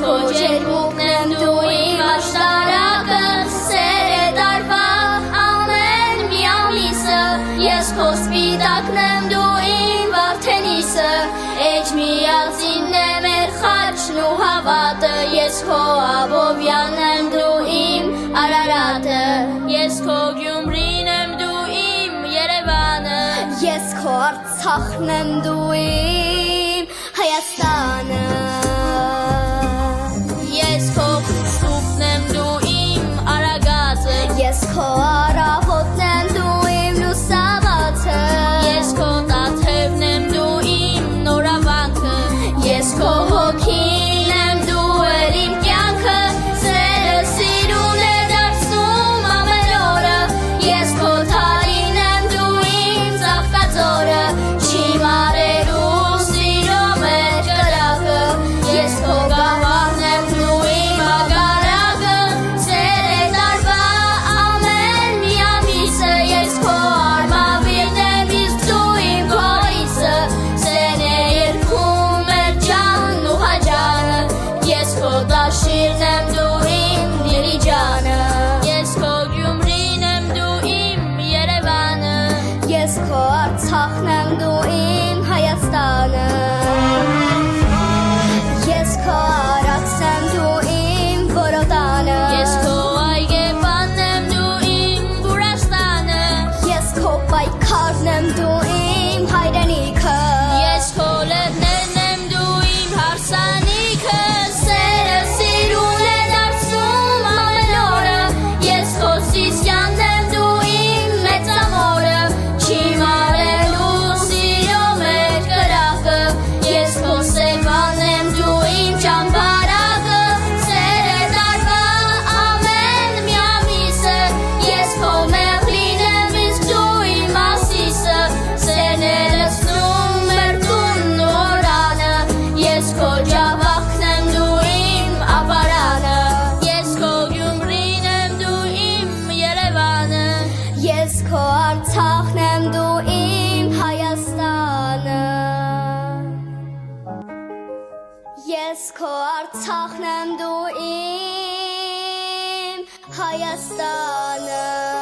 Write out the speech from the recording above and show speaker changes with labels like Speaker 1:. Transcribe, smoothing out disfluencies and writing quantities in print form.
Speaker 1: քո ջերմուկն եմ դու իմ աշտարակը սեր է տարվա ամեն մի ամիսը ես քո սպիտակն եմ դու իմ վարդենիսը էջ միածինն է մեր խաչն ու հավատը ես քո Աբովյանն եմ դու իմ Արարատը ես քո Գյումրին եմ դու իմ Երևանը ես քո Արցախն եմ դու իմ Հայաստանը ես քո Ստուպն եմ դու իմ Արագածը ես քո առավոտն եմ դու իմ լուսավորը ես քո Տաթևն եմ դու իմ նորավանքը ես քո հոգին եմ դու էլ իմ կյանքը սերը սիրուն է դարձնում ամեն օրը ես քո Թալին եմ դու իմ ծաղկածորը չի մարելու սիրո մեջ կրակը ես քո գավառն եմ դու իմ ագարակը սեր է տարվա ամեն մի ամիսը ես քո արմավիրն եմ իսկ դու իմ փորիսը սեն է երգում մեր ջանն ու հաջանը ես քո Տաշիրն եմ դու իմ Դիլիջանը ես քո Գյումրին եմ դու իմ Երևանը ես քո Արցախն եմ դու իմ Հայաստանը ես քո Արաքսն եմ դու իմ Որոտանը ես քո Այգեպանն եմ դու իմ Վրաստանը ես քո պայքարն եմ դու իմ հայրենիքը ես քո լեռներն եմ դու իմ հարսանիքը սերը սիրուն է դարձնում ամեն օրը ես քո Սիսյանն եմ դու իմ մեծամորը չի մարելու սիրո մեջ կրակը ես քո Սևանն եմ դու իմ ճամբարակը սեր է տարվա ամեն մի ամիսը ես քո Մեղրին եմ իսկ դու իմ Ասիսը սերն է լցնում մեր տունն ու օրանը ես քո Ջավախն եմ դու իմ ապարանը ես քո Գյումրին եմ դու իմ Երևանը ես քո Արցախն եմ դու իմ Հայաստանը ես քո Արցախն եմ դու իմ Հայաստանը